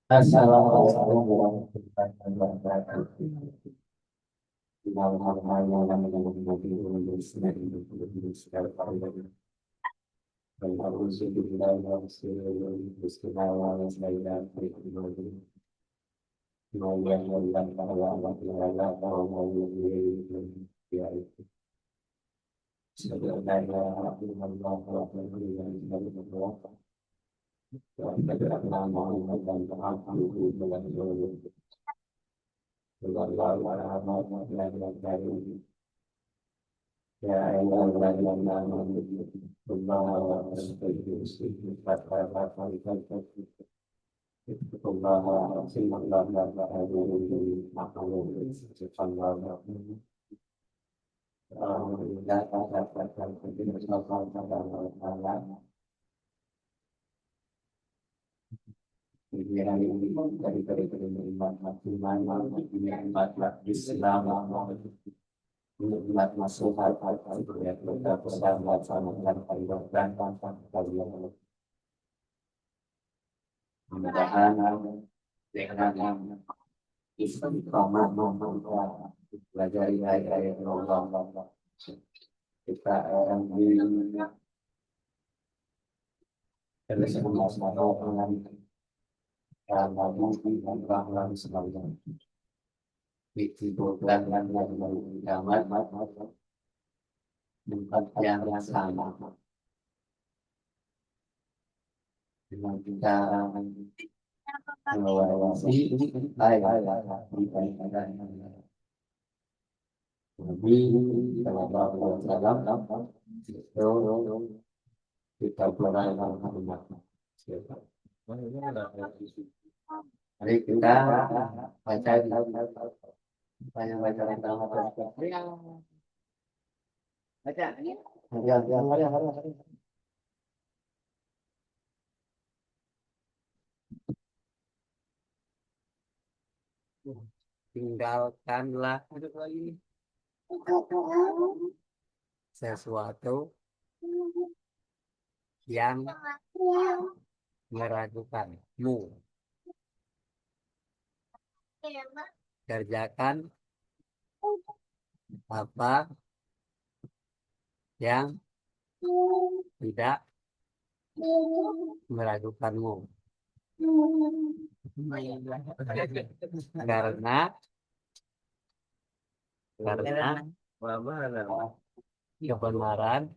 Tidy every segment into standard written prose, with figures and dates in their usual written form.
Assalamualaikum warahmatullahi wabarakatuh. Ya Nikmat masuk hal-hal yang kita bersama-sama dan kalian mudah-mudahan dengan istiqomah membuat belajar ayat Allah kita akan bersama-sama dengan mungkin dan sebagainya. Bukan yang tempat yang sama dengan kita mengawasi lebih dalam kita benar-benar mari kita baca banyak-banyak baca. Tinggalkanlah sesuatu yang meragukanmu. Kerjakan apa yang tidak meragukanmu. Karena kebenaran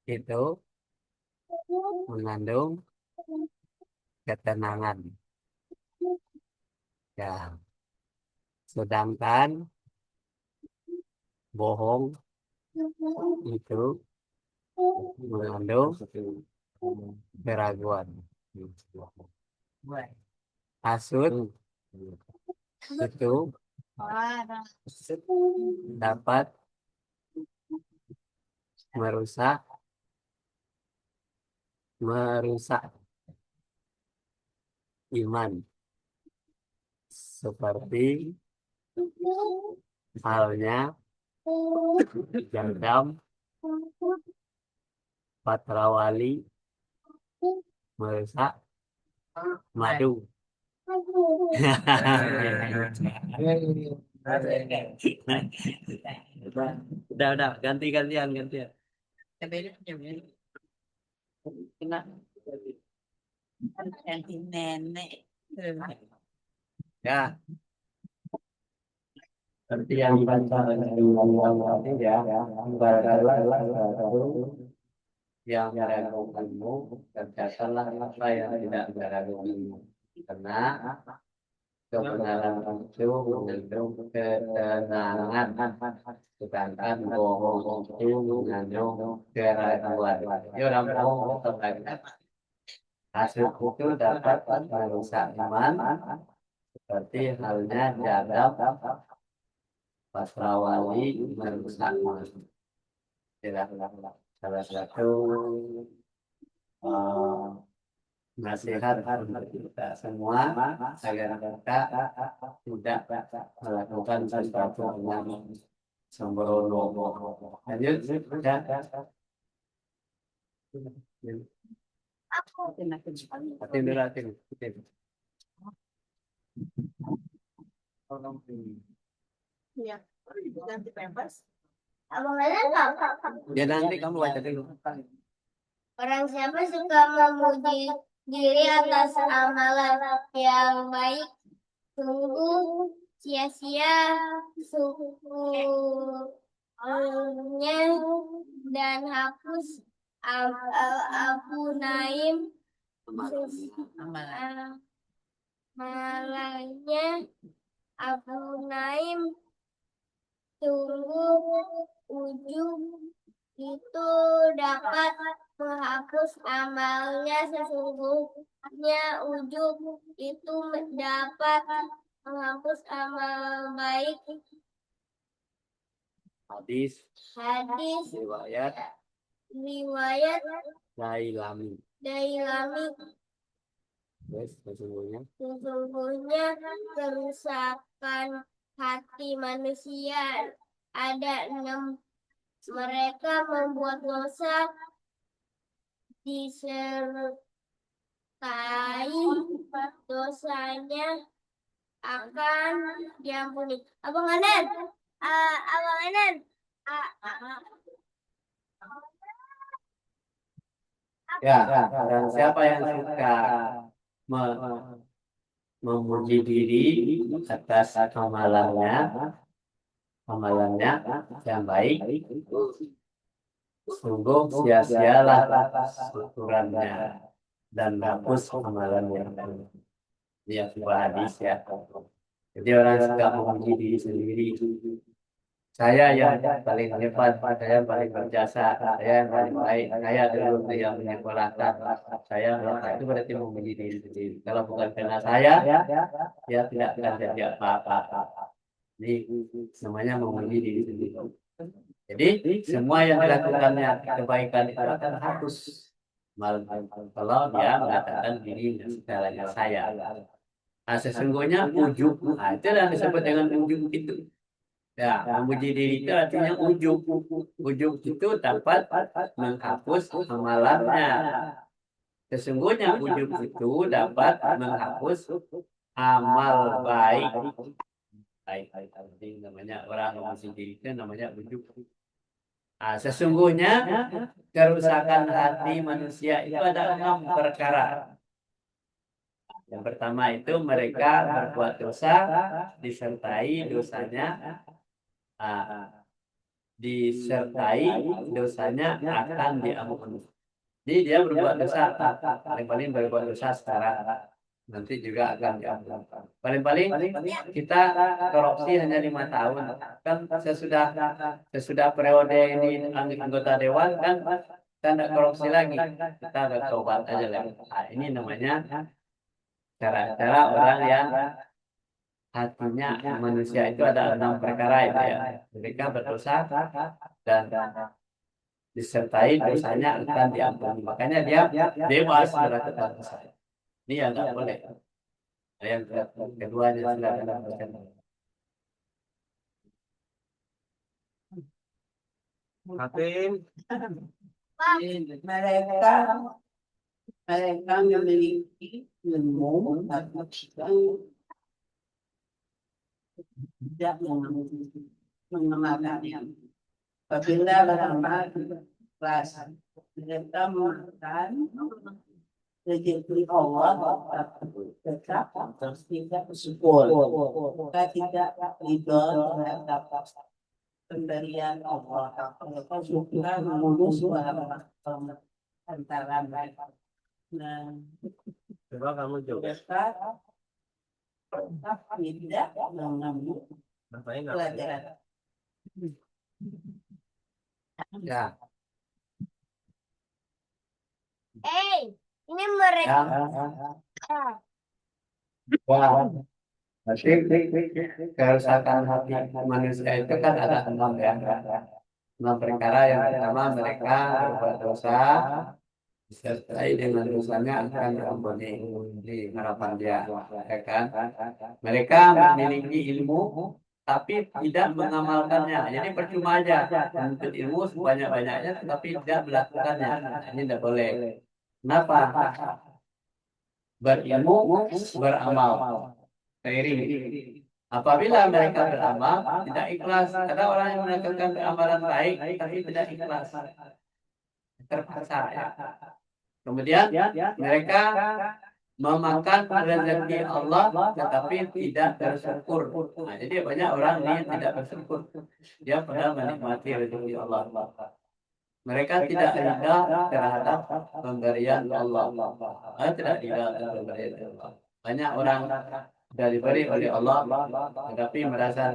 itu mengandung ketenangan. Ya, sedangkan bohong itu mengandung keraguan. Hasud itu dapat merusak iman, seperti halnya jangkam patrawali merusak madu. Udah gantian. Kena ganti nenek. Ya, seperti yang dibaca tadi ya, yang meragukanmu, kerjakanlah apa yang tidak meragukanmu. Karena kebenaran itu mengandung ketenangan, sedangkan bohong itu mengandung keraguan. Ya orang bohong terkait hasil itu dapat merusak iman, seperti halnya jadab pasrawali merusak iman. Salah satu nasihat untuk kita semua agar kita tidak melakukan sesuatu yang sembrono. Lanjut, ya. Hati dulu, hati dulu. Iya, ganti pempes. Abang Lala Ya nanti kamu baca dulu. orang siapa suka memuji diri atas amalan yang baik, sungguh sia-sia syukurnya dan hapus Abu Naim amalannya Abu Naim. Sungguh ujub itu dapat menghapus amalnya, sesungguhnya ujub itu dapat menghapus amal baik. Hadis riwayat Dailami. Sesungguhnya kerusakan hati manusia ada 6. Mereka membuat dosa disertai dosanya akan diampuni. Abang Anen, Ya, dan siapa yang suka memuji diri atas amalannya yang baik, sungguh sia-sialah syukurannya dan hapus amalannya. Dia sebuah hadis ya. Jadi orang suka memuji diri sendiri. Saya yang paling hebat, saya yang paling berjasa, saya yang paling baik, saya dulu yang menyekolahkan, saya itu berarti memuji diri sendiri. Kalau bukan karena saya, ya tidak akan jadi apa-apa. Jadi semuanya memuji diri sendiri. Jadi semua yang dilakukannya kebaikan itu akan hapus. Kalau dia mengatakan diri segalanya saya. Nah, sesungguhnya ujub, itu yang disebut dengan ujub itu. Ya, memuji diri itu artinya ujub. Ujub itu dapat menghapus amalannya. Sesungguhnya ujub itu dapat menghapus amal baik. Jadi namanya orang memuji diri itu namanya ujub. Nah, sesungguhnya kerusakan hati manusia itu ada 6 perkara. Yang pertama itu mereka berbuat dosa disertai dosanya akan diampuni. Jadi dia berbuat dosa, paling-paling berbuat dosa sekarang, nanti juga akan diampuni. Paling-paling kita korupsi hanya 5 tahun, kan sesudah periode ini anggota dewan kan kita tidak korupsi lagi, kita ada tobat aja lah. Nah, ini namanya cara-cara orang yang hatinya manusia itu ada 6 perkara itu ya. Mereka berdosa dan disertai dosanya akan diampuni. Makanya dia bebas melakukan dosa. Ini yang nggak boleh. Yang keduanya sudah dilakukan. Hakim, mereka memiliki ilmu atau tidak mengamalkannya. Apabila beramal keras, mereka memakan rezeki Allah tetap tidak bersyukur. Mereka tidak ridho terhadap pemberian Allah. Mereka suka mengurus antara mereka. Nah, coba kamu coba. mereka tidak mengambil Ngapain nggak? pelajaran. Ya. Ini mereka. Wah, berarti kerusakan hati manusia itu kan ada 6 ya. 6 perkara. Yang pertama mereka berbuat dosa disertai dengan dosanya akan diampuni di harapan dia, ya kan? Mereka memiliki ilmu tapi tidak mengamalkannya. Jadi percuma aja menuntut ilmu sebanyak-banyaknya tetapi tidak melakukannya. Nah, ini tidak boleh. Kenapa? Berilmu, beramal. Seiring. Apabila mereka beramal tidak ikhlas, ada orang yang melakukan amalan baik tapi tidak ikhlas, terpaksa ya. Kemudian mereka memakan rezeki Allah tetapi tidak bersyukur. Nah, jadi banyak orang ini tidak bersyukur. Dia pernah menikmati rezeki Allah. Mereka tidak ridha terhadap pemberian Allah. Tidak ridha terhadap pemberian Allah. Banyak orang sudah diberi oleh Allah tetapi merasa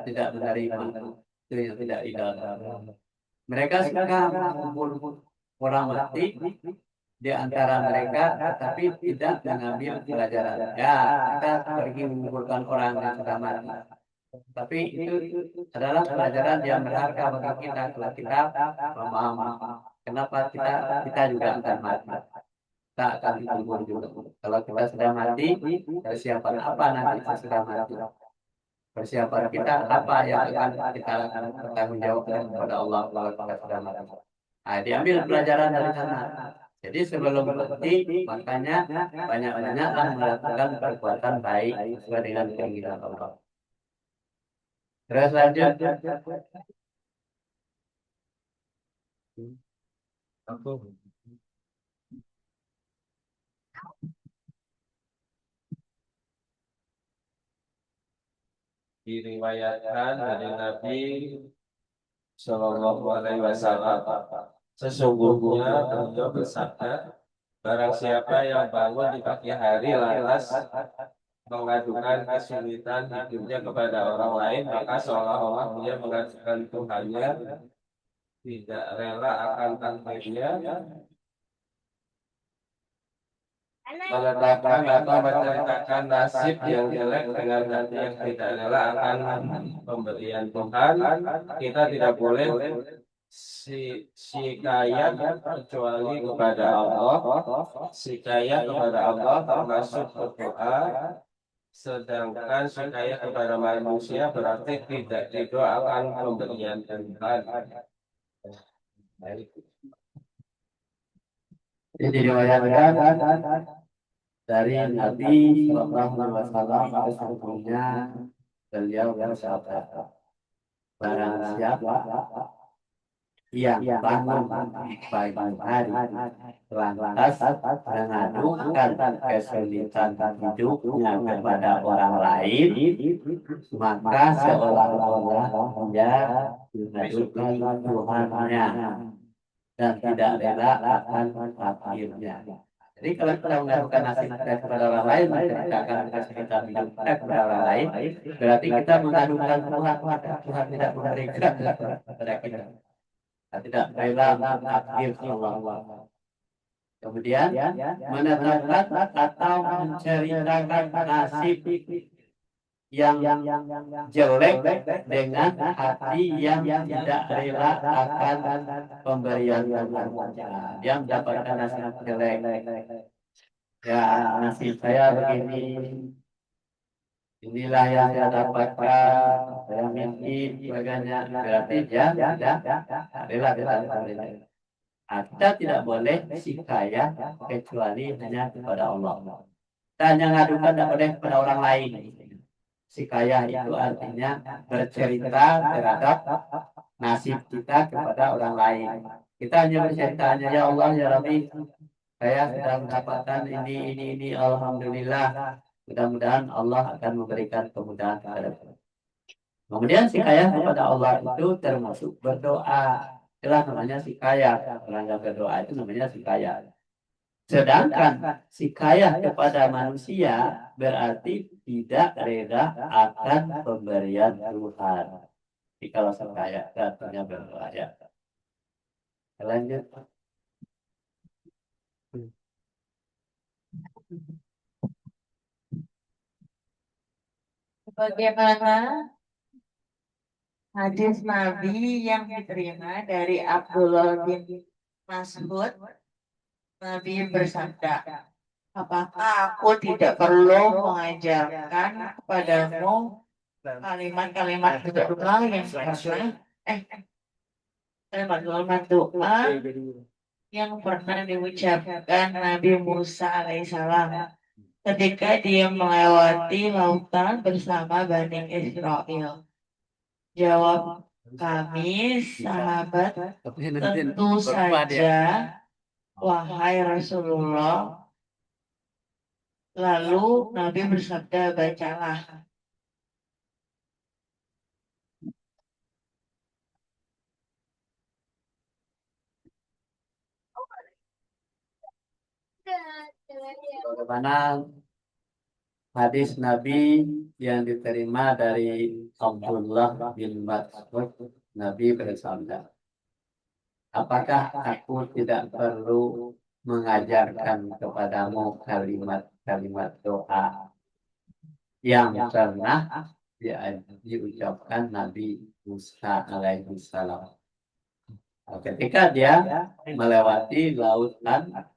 tidak menerima. Itu yang tidak ridha. Mereka suka mengumpul orang mati di antara mereka tetapi tidak mengambil pelajaran. Ya, kita pergi mengumpulkan orang yang sudah mati. Tapi itu adalah pelajaran yang berharga bagi kita kalau kita memahami kenapa kita juga akan mati. Kita akan dikubur juga. Kalau kita sudah mati, persiapan apa nanti kita sudah mati? Persiapan kita apa yang akan kita lakukan bertanggung jawab kepada Allah kalau kita sudah mati. Nah, diambil pelajaran dari sana. Jadi sebelum mati, makanya banyak-banyaklah melakukan perbuatan baik sesuai dengan keinginan Allah. Terus lanjut. Aku diriwayatkan dari Nabi Shallallahu Alaihi Wasallam, sesungguhnya beliau bersabda, barang siapa yang bangun di pagi hari lantas mengadukan kesulitan hidupnya kepada orang lain, maka seolah-olah dia mengadukan Tuhannya, tidak rela akan takdirnya, menetapkan atau menceritakan nasib yang jelek dengan hati yang tidak rela akan pemberian Tuhan. Kita tidak boleh sikayat kecuali kepada Allah. Sikayat kepada Allah termasuk berdoa, sedangkan sikayat kepada manusia berarti tidak didoakan pemberian Tuhan. Jadi diriwayatkan dari Nabi Shallallahu Alaihi Wasallam sesungguhnya beliau bersabda, barang siapa yang bangun pagi hari lantas mengadukan kesulitan hidupnya kepada orang lain, maka seolah-olah dia mengadukan Tuhannya dan tidak rela akan takdirnya. Jadi kalau kita mengadukan nasib kita kepada orang lain, menceritakan kesulitan hidup kita kepada orang lain, berarti kita mengadukan Tuhan, Tuhan tidak memberikan kepada kita. Tidak rela takdir Allah. Kemudian menetapkan atau menceritakan nasib yang jelek dengan hati yang tidak rela akan pemberian Tuhan. Dia mendapatkan nasib jelek. Ya, nasib saya begini. Inilah yang saya dapatkan, saya mimpi sebagainya. Berarti dia tidak rela kita. Kita tidak boleh sikayat kecuali hanya kepada Allah. Kita hanya ngadukan tidak boleh kepada orang lain. Sikayat itu artinya bercerita terhadap nasib kita kepada orang lain. Kita hanya bercerita, ya Allah, ya Rabbi, saya sudah mendapatkan ini, alhamdulillah. Mudah-mudahan Allah akan memberikan kemudahan kepada kita. Kemudian sikayat kepada Allah itu termasuk berdoa. Itulah namanya sikayat. Orang yang berdoa itu namanya sikayat. Sedangkan sikayat kepada manusia berarti tidak rela akan pemberian Tuhan. Jadi kalau sikayat artinya berdoa ya. Lanjut. Bagaimana hadis Nabi yang diterima dari Abdullah bin Mas'ud Nabi bersabda, apakah aku tidak perlu mengajarkan kepadamu kalimat-kalimat berdoa yang kalimat-kalimat doa yang pernah diucapkan Nabi Musa alaihissalam ketika dia melewati lautan bersama Bani Israel? Jawab kami, sahabat, tentu saja, wahai Rasulullah. Lalu Nabi bersabda, bacalah. Bagaimana hadis Nabi yang diterima dari Abdullah bin Mas'ud, Nabi bersabda, apakah aku tidak perlu mengajarkan kepadamu kalimat-kalimat doa yang pernah diucapkan Nabi Musa alaihissalam ketika dia melewati lautan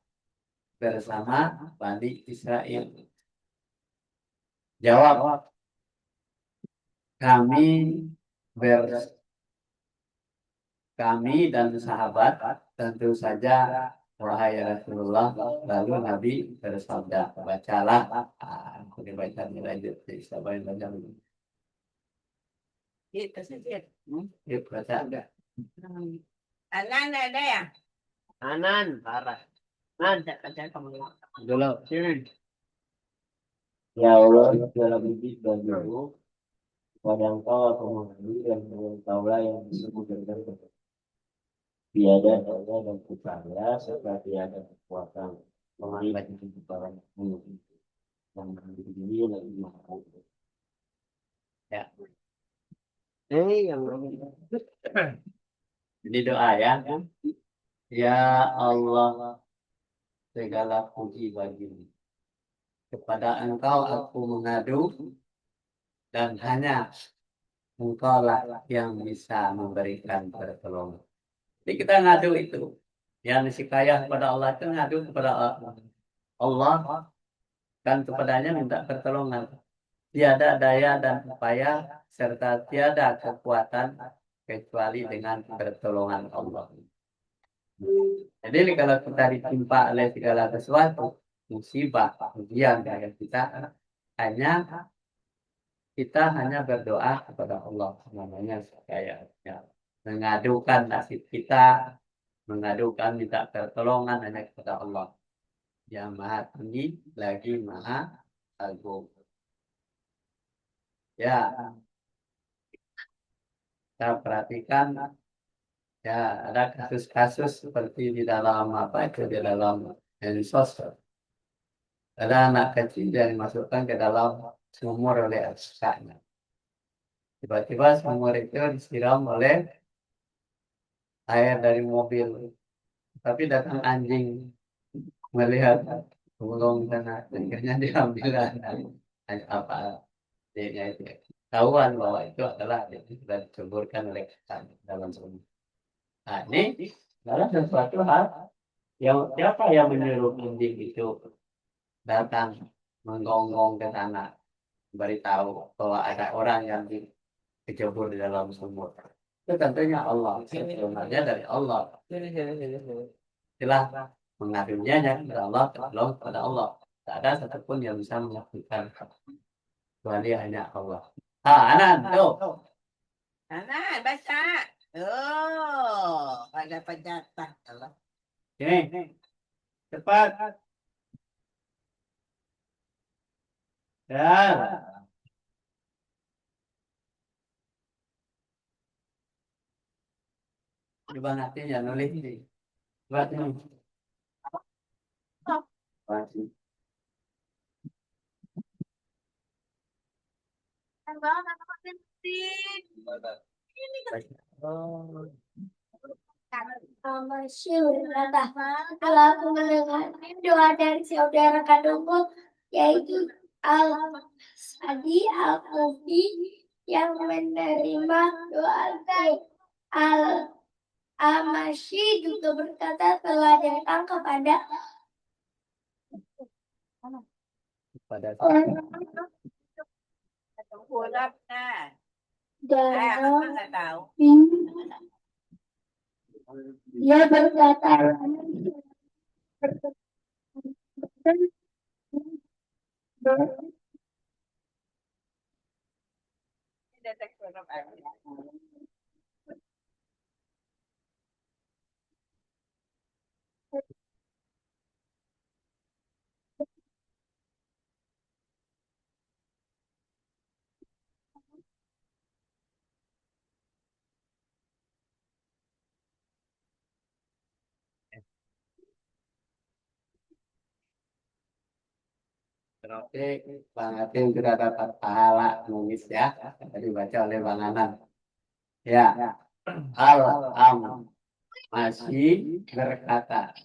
bersama Bani Israel? Jawab, kami dan sahabat tentu saja, wahai Rasulullah. Lalu Nabi bersabda, bacalah. Aku dibaca lanjut. Siapa yang baca? Kita sedikit. Yuk baca. Anan ada ya? Anan, parah. Ada kamu. Dulu. Sini. Ya Allah, segala puji bagimu, kepada Engkau aku mengabdi dan Engkaulah yang disebut dengan benar. Tiada daya dan upaya serta tiada kekuatan mengenai kehidupan ini yang berdiri lagi mampu. Ya. Yang Ini doa ya. Ya Allah, segala puji bagimu. Kepada Engkau aku mengadu, dan hanya Engkaulah yang bisa memberikan pertolongan. Jadi kita ngadu itu. Yang kaya kepada Allah itu ngadu kepada Allah dan kepadanya minta pertolongan. Tiada daya dan upaya serta tiada kekuatan kecuali dengan pertolongan Allah. Jadi kalau kita ditimpa oleh segala sesuatu, musibah, ujian dari kita hanya berdoa kepada Allah, namanya kayaknya mengadukan nasib kita, mengadukan minta pertolongan hanya kepada Allah yang Maha Tinggi lagi Maha Agung. Ya, kita perhatikan ya, ada kasus-kasus seperti di dalam di dalam medsos. Ada anak kecil yang dimasukkan ke dalam sumur oleh kakaknya. Tiba-tiba sumur itu disiram oleh air dari mobil. Tapi datang anjing melihat gulung sana, akhirnya diambil apa dia itu. Tahuan bahwa itu adalah sudah diceburkan oleh kakaknya dalam sumur. Nah, ini adalah sesuatu hal yang siapa yang menyuruh anjing itu datang menggonggong ke sana, beritahu bahwa ada orang yang dicebur di dalam sumur. Itu tentunya Allah, sebenarnya dari Allah. Silah mengadunya kepada Allah, tolong kepada Allah. Tak ada satupun yang bisa melakukan kecuali hanya Allah. Anak tuh. Anan baca. Oh, ada penjata. Sini, cepat. Ya. Coba nanti ya nulis nih. Buat ini. Kalau aku mendengar doa dari saudara kandungku, yaitu Al-Sadi Al-Kufi yang menerima doaku. Al-Amashi juga berkata telah datang kepada Pada orang Tengkulap na. Ay, dalam ako nggak tahu. dia berkata Tidak tengkulap ako. berarti Bang Atin sudah dapat pahala nulis ya. Tadi baca oleh Bang Anan. Ya, Al-Am masih berkata,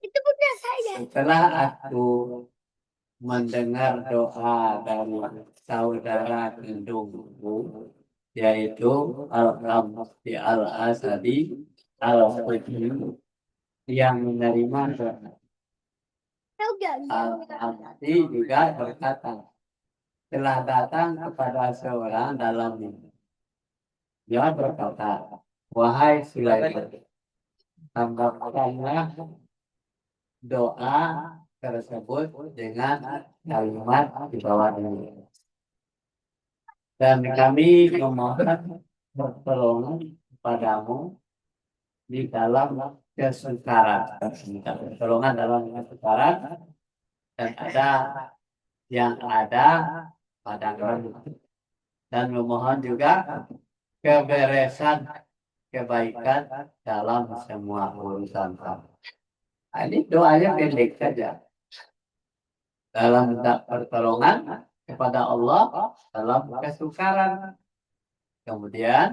itu punya saya. setelah aku mendengar doa dari saudara kandungku, yaitu Al-Am Al-Asadi Al-Fajri yang menerima doa. Tahu gak? Al-Amti juga berkata, telah datang kepada seorang dalam mimpi. Dia berkata, wahai Sulaiman, tambahkanlah doa tersebut dengan kalimat di bawah ini. Dan kami memohon pertolongan kepadamu di dalam kesukaran. Pertolongan dalam kesukaran dan ada yang ada pada kami. Dan memohon juga keberesan kebaikan dalam semua urusan kami. Nah, ini doanya pendek saja. Dalam minta pertolongan kepada Allah dalam kesukaran. Kemudian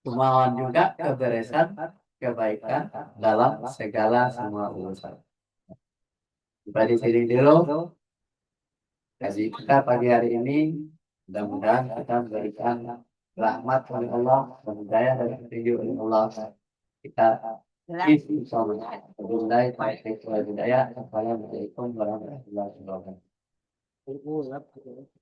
memohon juga keberesan kebaikan dalam segala semua urusan. Sampai di sini dulu. Jadi kita pagi hari ini mudah-mudahan kita memberikan rahmat oleh Allah dan hidayah dari petunjuk oleh Allah. Kita isi sama. Wabillahi taufiq wal hidayah. Assalamualaikum warahmatullahi wabarakatuh.